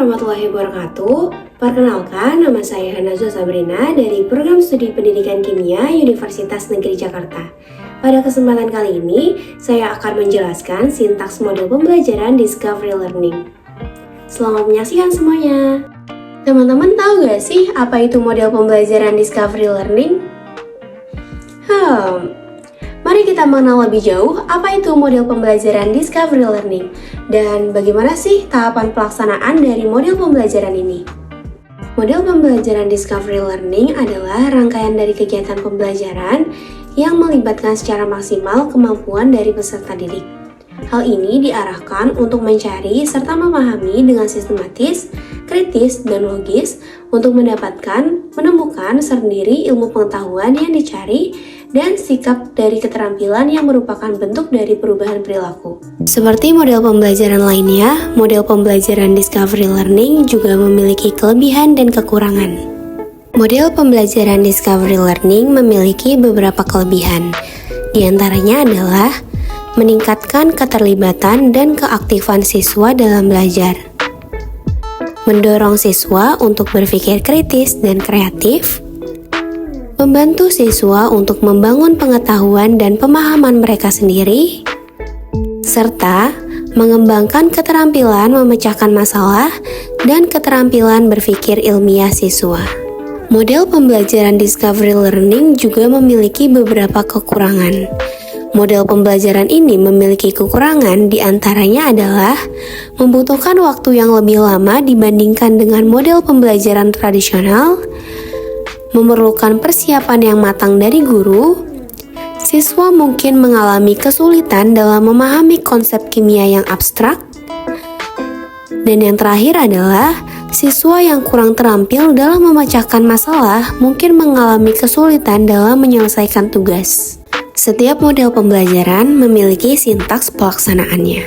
warahmatullahi wabarakatuh. Perkenalkan, nama saya Najwa Sabrina dari Program Studi Pendidikan Kimia Universitas Negeri Jakarta. Pada kesempatan kali ini, saya akan menjelaskan sintaks model pembelajaran Discovery Learning. Selamat menyaksikan semuanya. Teman-teman tahu gak sih apa itu model pembelajaran Discovery Learning? Mari kita mengenal lebih jauh apa itu model pembelajaran Discovery Learning dan bagaimana sih tahapan pelaksanaan dari model pembelajaran ini. Model pembelajaran Discovery Learning adalah rangkaian dari kegiatan pembelajaran yang melibatkan secara maksimal kemampuan dari peserta didik. Hal ini diarahkan untuk mencari serta memahami dengan sistematis, kritis, dan logis untuk menemukan sendiri ilmu pengetahuan yang dicari dan sikap dari keterampilan yang merupakan bentuk dari perubahan perilaku. Seperti model pembelajaran lainnya, model pembelajaran Discovery Learning juga memiliki kelebihan dan kekurangan. Model pembelajaran Discovery Learning memiliki beberapa kelebihan. Di antaranya adalah meningkatkan keterlibatan dan keaktifan siswa dalam belajar, mendorong siswa untuk berpikir kritis dan kreatif, membantu siswa untuk membangun pengetahuan dan pemahaman mereka sendiri, serta mengembangkan keterampilan memecahkan masalah dan keterampilan berpikir ilmiah siswa. Model pembelajaran Discovery Learning juga memiliki beberapa kekurangan. Model pembelajaran ini memiliki kekurangan, diantaranya adalah membutuhkan waktu yang lebih lama dibandingkan dengan model pembelajaran tradisional, memerlukan persiapan yang matang dari guru, siswa mungkin mengalami kesulitan dalam memahami konsep kimia yang abstrak, dan yang terakhir adalah siswa yang kurang terampil dalam memecahkan masalah mungkin mengalami kesulitan dalam menyelesaikan tugas. Setiap model pembelajaran memiliki sintaks pelaksanaannya.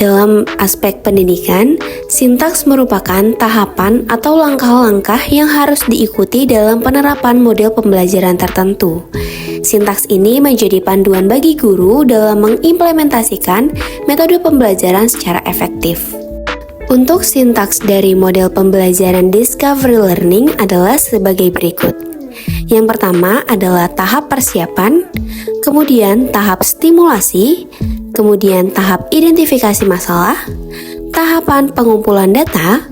Dalam aspek pendidikan, sintaks merupakan tahapan atau langkah-langkah yang harus diikuti dalam penerapan model pembelajaran tertentu. Sintaks ini menjadi panduan bagi guru dalam mengimplementasikan metode pembelajaran secara efektif. Untuk sintaks dari model pembelajaran Discovery Learning adalah sebagai berikut. Yang pertama adalah tahap persiapan, kemudian tahap stimulasi, kemudian tahap identifikasi masalah, tahapan pengumpulan data,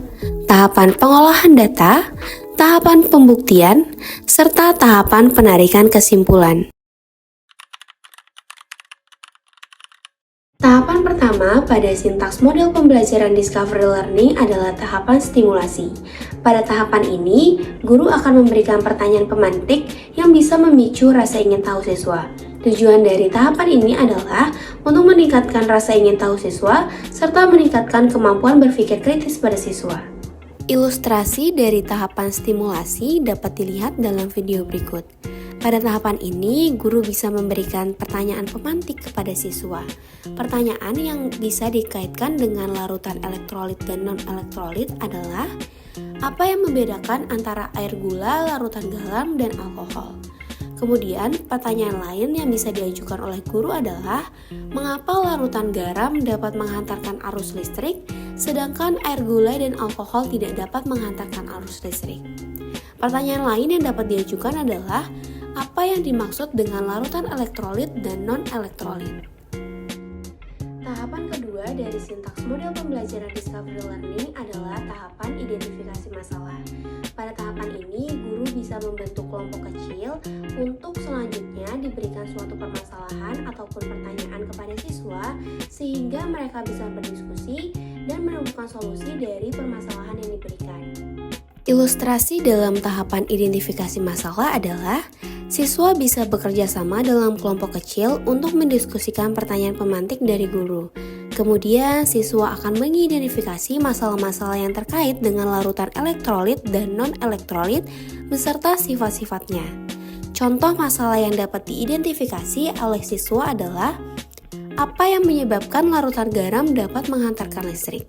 tahapan pengolahan data, tahapan pembuktian, serta tahapan penarikan kesimpulan. Tahapan pertama pada sintaks model pembelajaran Discovery Learning adalah tahapan stimulasi. Pada tahapan ini, guru akan memberikan pertanyaan pemantik yang bisa memicu rasa ingin tahu siswa. Tujuan dari tahapan ini adalah untuk meningkatkan rasa ingin tahu siswa serta meningkatkan kemampuan berpikir kritis pada siswa. Ilustrasi dari tahapan stimulasi dapat dilihat dalam video berikut. Pada tahapan ini, guru bisa memberikan pertanyaan pemantik kepada siswa. Pertanyaan yang bisa dikaitkan dengan larutan elektrolit dan non-elektrolit adalah, apa yang membedakan antara air gula, larutan garam, dan alkohol? Kemudian, pertanyaan lain yang bisa diajukan oleh guru adalah, mengapa larutan garam dapat menghantarkan arus listrik, sedangkan air gula dan alkohol tidak dapat menghantarkan arus listrik? Pertanyaan lain yang dapat diajukan adalah, apa yang dimaksud dengan larutan elektrolit dan non-elektrolit? Tahapan kedua dari sintaks model pembelajaran Discovery Learning adalah tahapan identifikasi masalah. Pada tahapan ini, guru bisa membentuk kelompok kecil untuk selanjutnya diberikan suatu permasalahan ataupun pertanyaan kepada siswa sehingga mereka bisa berdiskusi dan menemukan solusi dari permasalahan yang diberikan. Ilustrasi dalam tahapan identifikasi masalah adalah siswa bisa bekerja sama dalam kelompok kecil untuk mendiskusikan pertanyaan pemantik dari guru. Kemudian, siswa akan mengidentifikasi masalah-masalah yang terkait dengan larutan elektrolit dan non-elektrolit beserta sifat-sifatnya. Contoh masalah yang dapat diidentifikasi oleh siswa adalah apa yang menyebabkan larutan garam dapat menghantarkan listrik?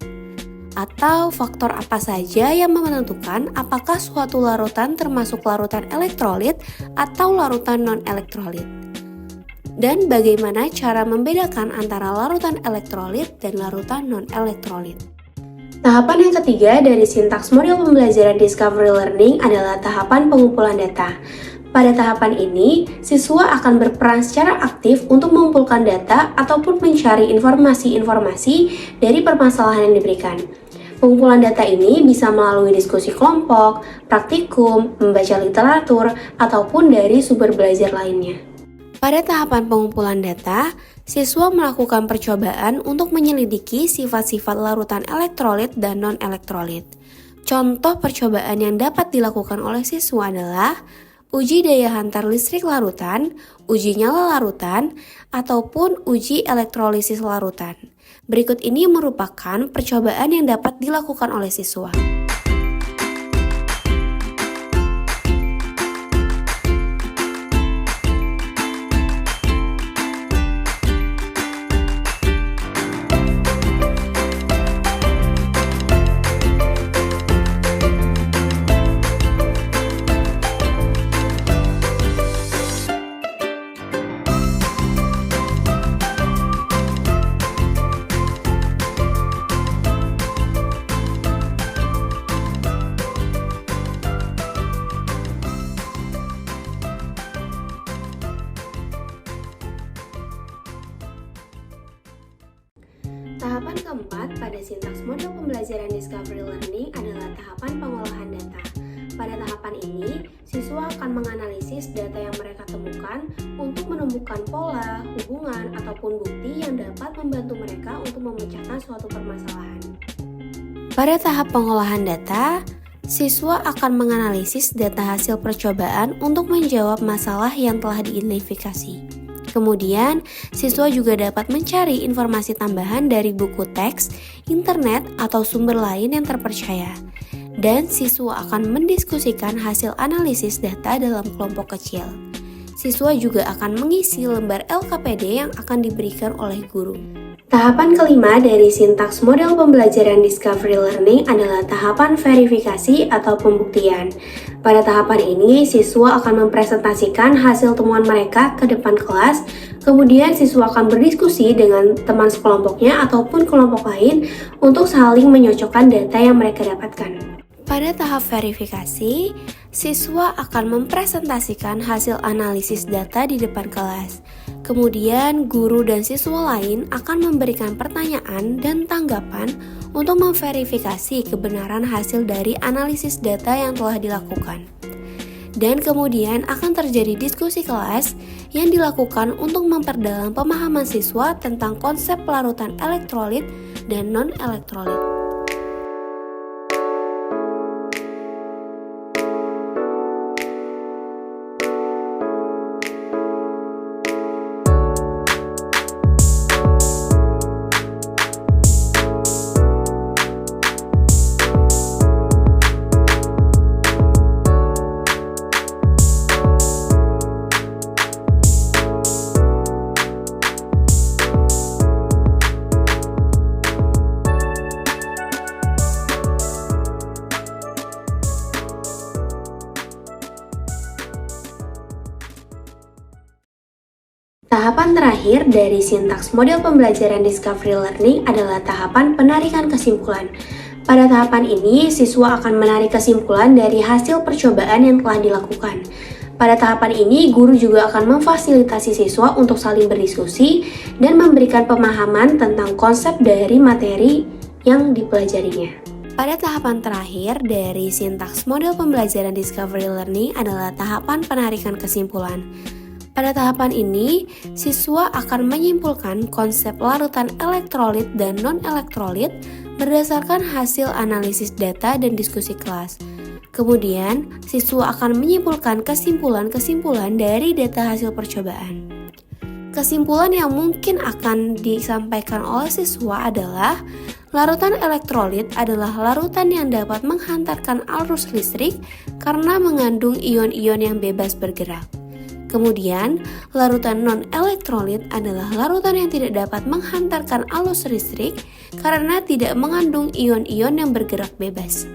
Atau faktor apa saja yang menentukan apakah suatu larutan termasuk larutan elektrolit atau larutan non-elektrolit? Dan bagaimana cara membedakan antara larutan elektrolit dan larutan non-elektrolit? Tahapan yang ketiga dari sintaks model pembelajaran Discovery Learning adalah tahapan pengumpulan data. Pada tahapan ini, siswa akan berperan secara aktif untuk mengumpulkan data ataupun mencari informasi-informasi dari permasalahan yang diberikan. Pengumpulan data ini bisa melalui diskusi kelompok, praktikum, membaca literatur, ataupun dari sumber belajar lainnya. Pada tahapan pengumpulan data, siswa melakukan percobaan untuk menyelidiki sifat-sifat larutan elektrolit dan non-elektrolit. Contoh percobaan yang dapat dilakukan oleh siswa adalah uji daya hantar listrik larutan, uji nyala larutan, ataupun uji elektrolisis larutan. Berikut ini merupakan percobaan yang dapat dilakukan oleh siswa. Tahapan keempat pada sintaks model pembelajaran Discovery Learning adalah tahapan pengolahan data. Pada tahapan ini, siswa akan menganalisis data yang mereka temukan untuk menemukan pola, hubungan, ataupun bukti yang dapat membantu mereka untuk memecahkan suatu permasalahan. Pada tahap pengolahan data, siswa akan menganalisis data hasil percobaan untuk menjawab masalah yang telah diidentifikasi. Kemudian, siswa juga dapat mencari informasi tambahan dari buku teks, internet, atau sumber lain yang terpercaya. Dan siswa akan mendiskusikan hasil analisis data dalam kelompok kecil. Siswa juga akan mengisi lembar LKPD yang akan diberikan oleh guru. Tahapan kelima dari sintaks model pembelajaran Discovery Learning adalah tahapan verifikasi atau pembuktian. Pada tahapan ini, siswa akan mempresentasikan hasil temuan mereka ke depan kelas, kemudian siswa akan berdiskusi dengan teman sekelompoknya ataupun kelompok lain untuk saling menyocokkan data yang mereka dapatkan. Pada tahap verifikasi, siswa akan mempresentasikan hasil analisis data di depan kelas. Kemudian, guru dan siswa lain akan memberikan pertanyaan dan tanggapan untuk memverifikasi kebenaran hasil dari analisis data yang telah dilakukan. Dan kemudian akan terjadi diskusi kelas yang dilakukan untuk memperdalam pemahaman siswa tentang konsep larutan elektrolit dan non-elektrolit. Tahapan terakhir dari sintaks model pembelajaran Discovery Learning adalah tahapan penarikan kesimpulan. Pada tahapan ini, siswa akan menarik kesimpulan dari hasil percobaan yang telah dilakukan. Pada tahapan ini, guru juga akan memfasilitasi siswa untuk saling berdiskusi dan memberikan pemahaman tentang konsep dari materi yang dipelajarinya. Pada tahapan terakhir dari sintaks model pembelajaran Discovery Learning adalah tahapan penarikan kesimpulan. Pada tahapan ini, siswa akan menyimpulkan konsep larutan elektrolit dan non-elektrolit berdasarkan hasil analisis data dan diskusi kelas. Kemudian, siswa akan menyimpulkan kesimpulan-kesimpulan dari data hasil percobaan. Kesimpulan yang mungkin akan disampaikan oleh siswa adalah larutan elektrolit adalah larutan yang dapat menghantarkan arus listrik karena mengandung ion-ion yang bebas bergerak. Kemudian, larutan non-elektrolit adalah larutan yang tidak dapat menghantarkan arus listrik karena tidak mengandung ion-ion yang bergerak bebas.